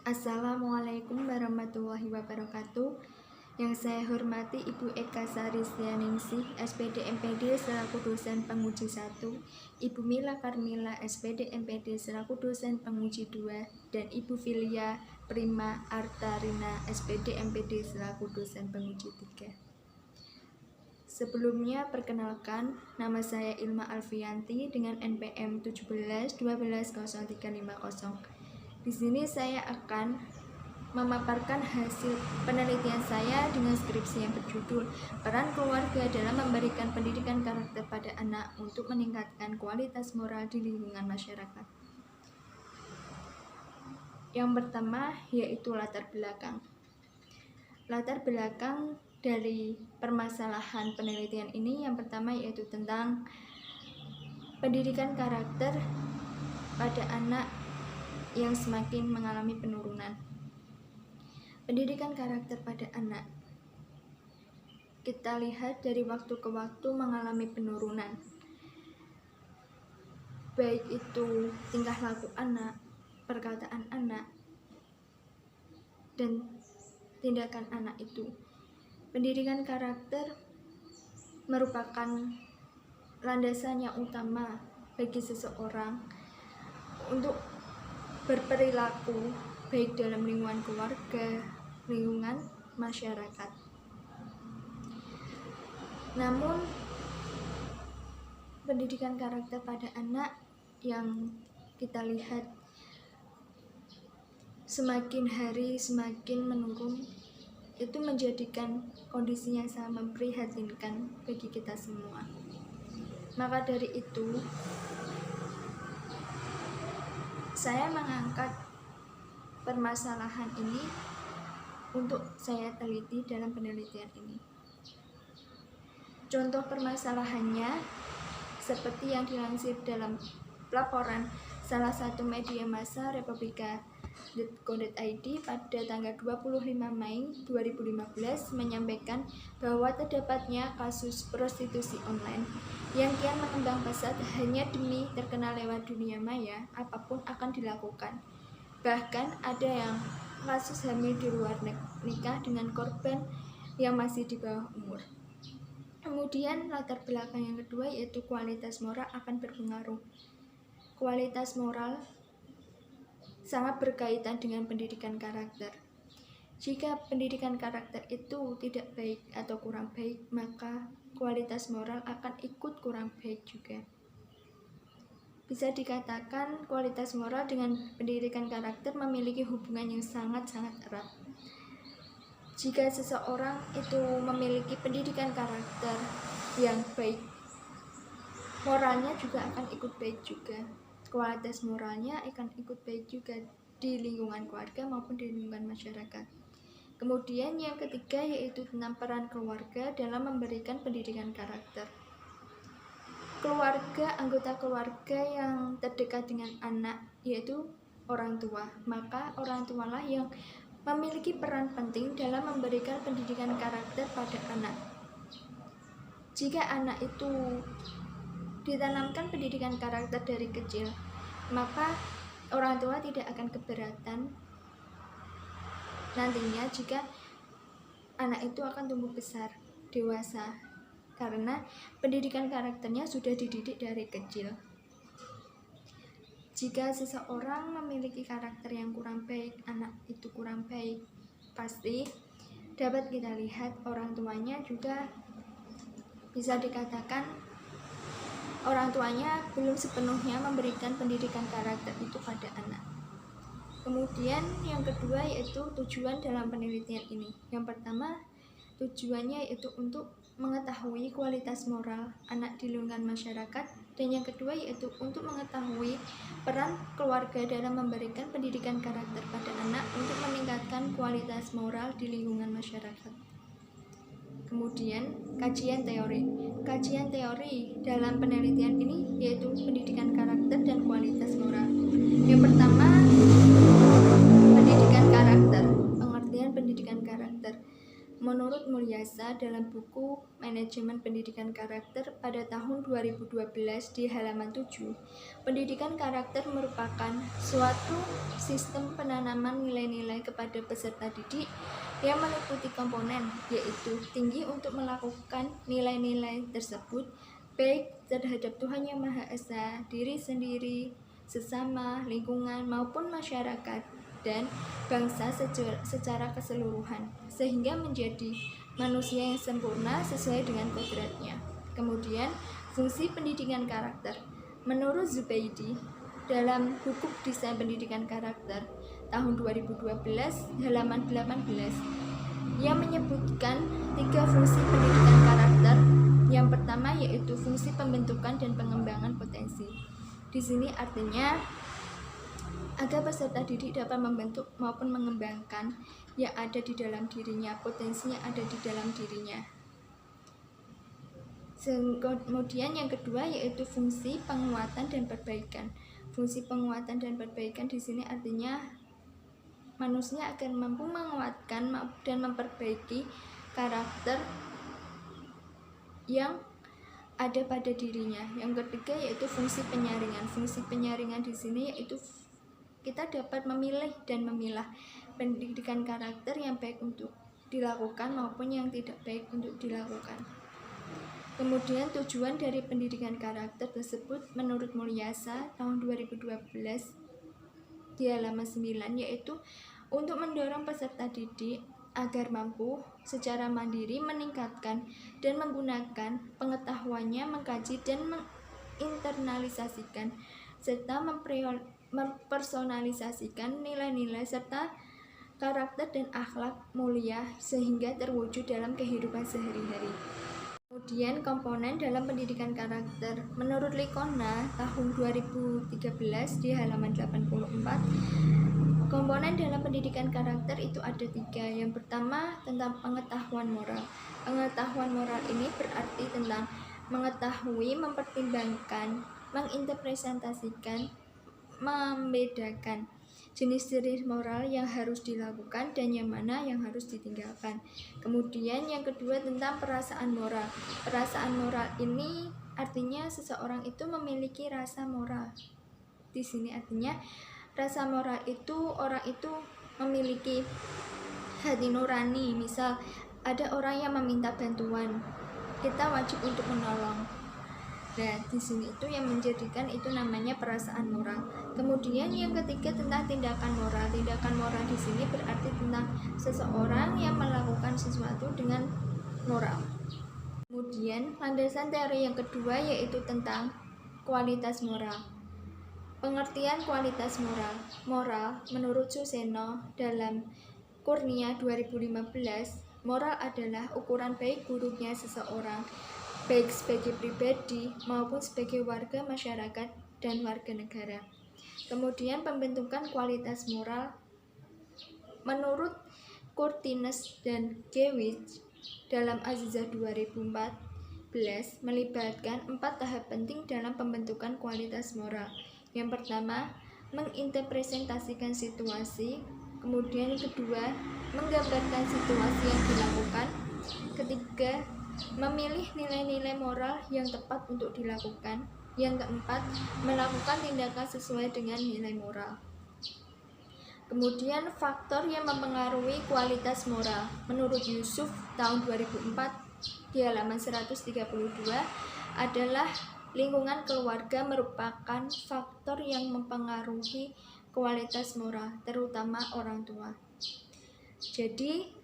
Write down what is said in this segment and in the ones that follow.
Assalamualaikum warahmatullahi wabarakatuh. Yang saya hormati Ibu Eka Sarislianingsih, SPD MPD selaku dosen penguji 1, Ibu Mila Karmila, SPD MPD selaku dosen penguji 2, dan Ibu Filia Prima Artarina, SPD MPD selaku dosen penguji 3. Sebelumnya perkenalkan, nama saya Ilma Alfianti dengan NPM 17120350. Di sini saya akan memaparkan hasil penelitian saya dengan skripsi yang berjudul Peran Keluarga dalam Memberikan Pendidikan Karakter pada Anak untuk Meningkatkan Kualitas Moral di Lingkungan Masyarakat. Yang pertama yaitu latar belakang. Latar belakang dari permasalahan penelitian ini yang pertama yaitu tentang pendidikan karakter pada anak yang semakin mengalami penurunan. Pendidikan karakter pada anak kita lihat dari waktu ke waktu mengalami penurunan, baik itu tingkah laku anak, perkataan anak, dan tindakan anak itu. Pendidikan karakter merupakan landasan yang utama bagi seseorang untuk berperilaku baik dalam lingkungan keluarga, lingkungan masyarakat. Namun, pendidikan karakter pada anak yang kita lihat semakin hari semakin menurun, itu menjadikan kondisi yang sangat memprihatinkan bagi kita semua. Maka dari itu, saya mengangkat permasalahan ini untuk saya teliti dalam penelitian ini. Contoh permasalahannya seperti yang dilansir dalam laporan salah satu media massa Republika.co.id pada tanggal 25 Mei 2015 menyampaikan bahwa terdapatnya kasus prostitusi online yang kian mengembang pesat hanya demi terkenal lewat dunia maya, apapun akan dilakukan. Bahkan ada yang kasus hamil di luar nikah dengan korban yang masih di bawah umur. Kemudian latar belakang yang kedua yaitu kualitas moral akan berpengaruh. Kualitas moral sangat berkaitan dengan pendidikan karakter. Jika pendidikan karakter itu tidak baik atau kurang baik, maka kualitas moral akan ikut kurang baik juga. Bisa dikatakan kualitas moral dengan pendidikan karakter memiliki hubungan yang sangat-sangat erat. Jika seseorang itu memiliki pendidikan karakter yang baik, moralnya juga akan ikut baik juga. Kualitas moralnya akan ikut baik juga di lingkungan keluarga maupun di lingkungan masyarakat. Kemudian yang ketiga yaitu tentang peran keluarga dalam memberikan pendidikan karakter. Keluarga, anggota keluarga yang terdekat dengan anak yaitu orang tua, maka orang tualah yang memiliki peran penting dalam memberikan pendidikan karakter pada anak. Jika anak itu ditanamkan pendidikan karakter dari kecil, maka orang tua tidak akan keberatan nantinya jika anak itu akan tumbuh besar, dewasa, karena pendidikan karakternya sudah dididik dari kecil. Jika seseorang memiliki karakter yang kurang baik, anak itu kurang baik, pasti dapat kita lihat orang tuanya juga bisa dikatakan orang tuanya belum sepenuhnya memberikan pendidikan karakter itu pada anak. Kemudian yang kedua yaitu tujuan dalam penelitian ini. Yang pertama, tujuannya yaitu untuk mengetahui kualitas moral anak di lingkungan masyarakat, dan yang kedua yaitu untuk mengetahui peran keluarga dalam memberikan pendidikan karakter pada anak untuk meningkatkan kualitas moral di lingkungan masyarakat. Kemudian kajian teori. Kajian teori dalam penelitian ini yaitu pendidikan karakter dan kualitas moral. Yang pertama, pendidikan karakter. Pengertian pendidikan karakter Menurut Mulyasa dalam buku Manajemen Pendidikan Karakter pada tahun 2012 di halaman 7, pendidikan karakter merupakan suatu sistem penanaman nilai-nilai kepada peserta didik yang meliputi komponen, yaitu tinggi untuk melakukan nilai-nilai tersebut, baik terhadap Tuhan Yang Maha Esa, diri sendiri, sesama, lingkungan, maupun masyarakat, dan bangsa secara keseluruhan, sehingga menjadi manusia yang sempurna sesuai dengan kodratnya. Kemudian, fungsi pendidikan karakter. Menurut Zubaidi, dalam buku Desain Pendidikan Karakter tahun 2012, halaman 18, yang menyebutkan 3 fungsi pendidikan karakter. Yang pertama yaitu fungsi pembentukan dan pengembangan potensi. Di sini artinya agar peserta didik dapat membentuk maupun mengembangkan yang ada di dalam dirinya, potensi yang ada di dalam dirinya. Kemudian yang kedua yaitu fungsi penguatan dan perbaikan. Fungsi penguatan dan perbaikan di sini artinya manusia akan mampu menguatkan dan memperbaiki karakter yang ada pada dirinya. Yang ketiga yaitu fungsi penyaringan. Fungsi penyaringan di sini yaitu kita dapat memilih dan memilah pendidikan karakter yang baik untuk dilakukan maupun yang tidak baik untuk dilakukan. Kemudian tujuan dari pendidikan karakter tersebut menurut Mulyasa tahun 2012 di halaman 9 yaitu untuk mendorong peserta didik agar mampu secara mandiri meningkatkan dan menggunakan pengetahuannya, mengkaji dan menginternalisasikan serta mempersonalisasikan nilai-nilai serta karakter dan akhlak mulia sehingga terwujud dalam kehidupan sehari-hari. Kemudian komponen dalam pendidikan karakter. Menurut Likona tahun 2013 di halaman 84, komponen dalam pendidikan karakter itu ada 3. Yang pertama tentang pengetahuan moral. Pengetahuan moral ini berarti tentang mengetahui, mempertimbangkan, menginterpretasikan, membedakan jenis-jenis moral yang harus dilakukan dan yang mana yang harus ditinggalkan. Kemudian yang kedua tentang perasaan moral. Perasaan moral ini artinya seseorang itu memiliki rasa moral. Di sini artinya rasa moral itu orang itu memiliki hati nurani. Misal ada orang yang meminta bantuan, kita wajib untuk menolong. Nah, di sini itu yang menjadikan itu namanya perasaan moral. Kemudian yang ketiga tentang tindakan moral. Tindakan moral di sini berarti tentang seseorang yang melakukan sesuatu dengan moral. Kemudian landasan teori yang kedua yaitu tentang kualitas moral. Pengertian kualitas moral. Moral menurut Suseno dalam Kurnia 2015, moral adalah ukuran baik buruknya seseorang baik sebagai pribadi maupun sebagai warga masyarakat dan warga negara. Kemudian pembentukan kualitas moral menurut Curtinus dan Gewitz dalam Azizah 2014 melibatkan 4 tahap penting dalam pembentukan kualitas moral. Yang pertama, menginterpretasikan situasi. Kemudian yang kedua, menggambarkan situasi yang dilakukan. Ketiga, memilih nilai-nilai moral yang tepat untuk dilakukan. Yang keempat, melakukan tindakan sesuai dengan nilai moral. Kemudian faktor yang mempengaruhi kualitas moral. Menurut Yusuf tahun 2004 di halaman 132 adalah lingkungan keluarga merupakan faktor yang mempengaruhi kualitas moral, terutama orang tua. Jadi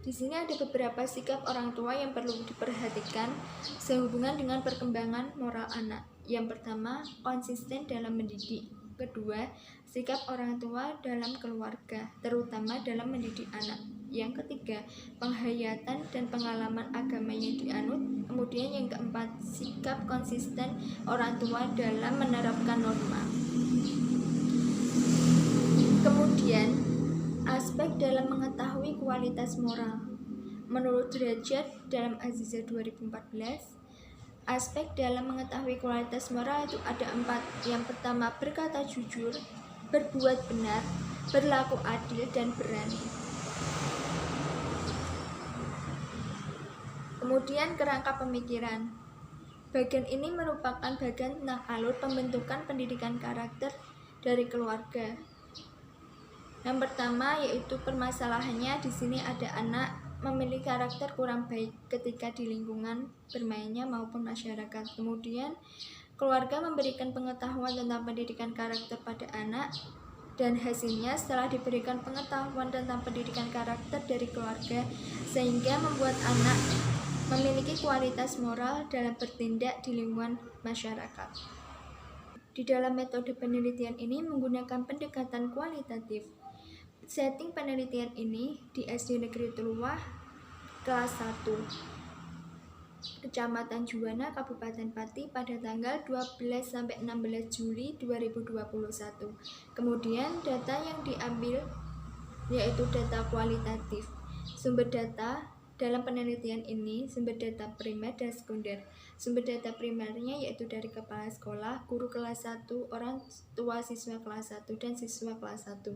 di sini ada beberapa sikap orang tua yang perlu diperhatikan sehubungan dengan perkembangan moral anak. Yang pertama, konsisten dalam mendidik. Kedua, sikap orang tua dalam keluarga, terutama dalam mendidik anak. Yang ketiga, penghayatan dan pengalaman agama yang dianut. Kemudian yang keempat, sikap konsisten orang tua dalam menerapkan norma. Kemudian aspek dalam mengetahui kualitas moral. Menurut Derajat dalam Azizah 2014, aspek dalam mengetahui kualitas moral itu ada 4. Yang pertama, berkata jujur, berbuat benar, berlaku adil, dan berani. Kemudian kerangka pemikiran. Bagian ini merupakan bagian tentang alur pembentukan pendidikan karakter dari keluarga. Yang pertama yaitu permasalahannya di sini ada anak memiliki karakter kurang baik ketika di lingkungan bermainnya maupun masyarakat. Kemudian keluarga memberikan pengetahuan tentang pendidikan karakter pada anak, dan hasilnya setelah diberikan pengetahuan tentang pendidikan karakter dari keluarga sehingga membuat anak memiliki kualitas moral dalam bertindak di lingkungan masyarakat. Di dalam metode penelitian ini menggunakan pendekatan kualitatif. Setting penelitian ini di SD Negeri Tuluwah kelas 1 Kecamatan Juwana, Kabupaten Pati pada tanggal 12-16 Juli 2021. Kemudian data yang diambil yaitu data kualitatif. Sumber data dalam penelitian ini sumber data primer dan sekunder. Sumber data primernya yaitu dari kepala sekolah, guru kelas 1, orang tua siswa kelas 1, dan siswa kelas 1.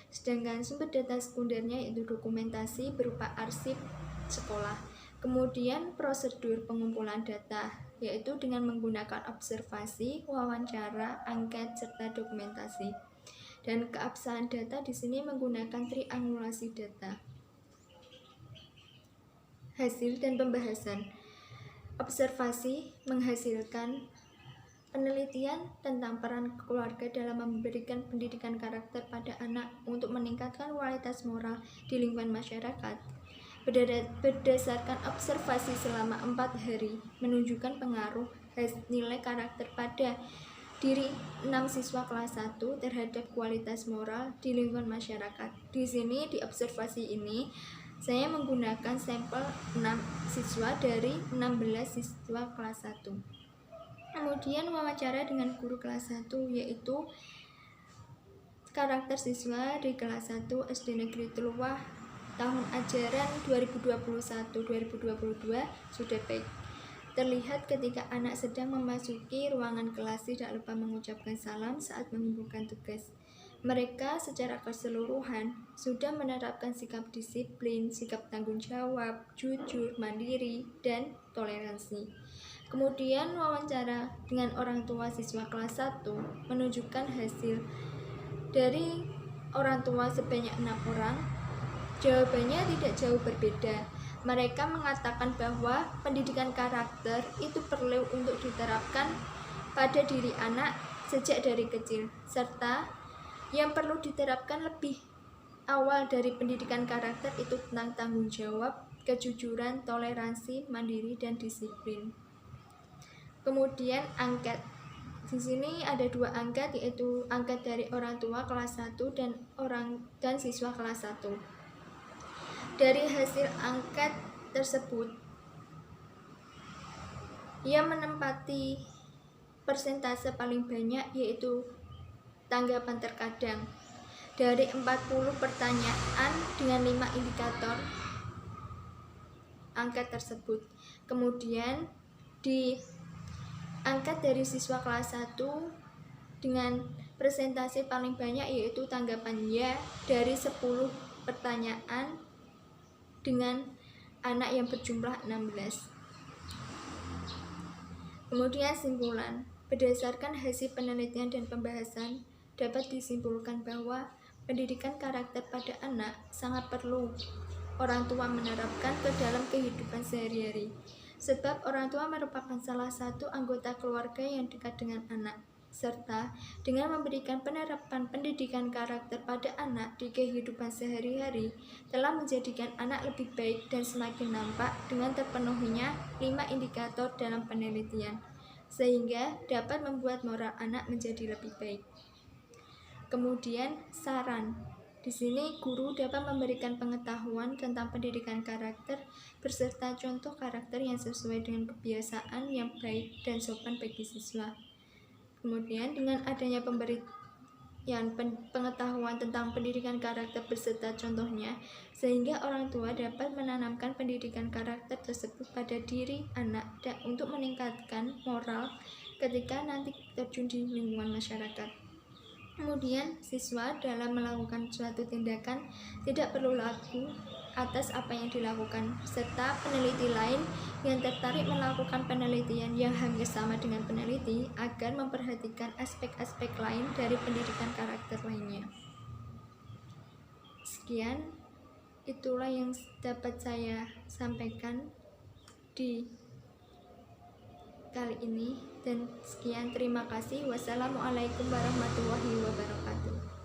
Sedangkan sumber data sekundernya yaitu dokumentasi berupa arsip sekolah. Kemudian prosedur pengumpulan data yaitu dengan menggunakan observasi, wawancara, angket, serta dokumentasi. Dan keabsahan data di sini menggunakan triangulasi data. Hasil dan pembahasan. Observasi menghasilkan penelitian tentang peran keluarga dalam memberikan pendidikan karakter pada anak untuk meningkatkan kualitas moral di lingkungan masyarakat. Berdasarkan observasi selama 4 hari menunjukkan pengaruh nilai karakter pada diri 6 siswa kelas 1 terhadap kualitas moral di lingkungan masyarakat. Di sini di observasi ini saya menggunakan sampel 6 siswa dari 16 siswa kelas 1. Kemudian wawancara dengan guru kelas 1 yaitu karakter siswa di kelas 1 SD Negeri Tuluwah tahun ajaran 2021-2022 sudah baik. Terlihat ketika anak sedang memasuki ruangan kelas tidak lupa mengucapkan salam saat mengumpulkan tugas. Mereka secara keseluruhan sudah menerapkan sikap disiplin, sikap tanggung jawab, jujur, mandiri, dan toleransi. Kemudian wawancara dengan orang tua siswa kelas 1 menunjukkan hasil dari orang tua sebanyak 6 orang. Jawabannya tidak jauh berbeda. Mereka mengatakan bahwa pendidikan karakter itu perlu untuk diterapkan pada diri anak sejak dari kecil, serta yang perlu diterapkan lebih awal dari pendidikan karakter itu tentang tanggung jawab, kejujuran, toleransi, mandiri, dan disiplin. Kemudian angket. Di sini ada 2 angket, yaitu angket dari orang tua kelas 1 dan siswa kelas 1. Dari hasil angket tersebut, ia menempati persentase paling banyak yaitu tanggapan terkadang. Dari 40 pertanyaan dengan 5 indikator angket tersebut. Kemudian di angket dari siswa kelas 1 dengan persentase paling banyak yaitu tanggapan ya dari 10 pertanyaan dengan anak yang berjumlah 16. Kemudian simpulan. Berdasarkan hasil penelitian dan pembahasan, dapat disimpulkan bahwa pendidikan karakter pada anak sangat perlu orang tua menerapkan ke dalam kehidupan sehari-hari. Sebab orang tua merupakan salah satu anggota keluarga yang dekat dengan anak. Serta dengan memberikan penerapan pendidikan karakter pada anak di kehidupan sehari-hari telah menjadikan anak lebih baik dan semakin nampak dengan terpenuhinya 5 indikator dalam penelitian, sehingga dapat membuat moral anak menjadi lebih baik. Kemudian saran. Di sini guru dapat memberikan pengetahuan tentang pendidikan karakter beserta contoh karakter yang sesuai dengan kebiasaan yang baik dan sopan bagi siswa. Kemudian dengan adanya pemberian pengetahuan tentang pendidikan karakter beserta contohnya, sehingga orang tua dapat menanamkan pendidikan karakter tersebut pada diri anak dan untuk meningkatkan moral ketika nanti terjun di lingkungan masyarakat. Kemudian, siswa dalam melakukan suatu tindakan tidak perlu ragu atas apa yang dilakukan, serta peneliti lain yang tertarik melakukan penelitian yang hampir sama dengan peneliti agar memperhatikan aspek-aspek lain dari pendidikan karakter lainnya. Sekian, itulah yang dapat saya sampaikan di kali ini, dan sekian, terima kasih. Wassalamualaikum warahmatullahi wabarakatuh.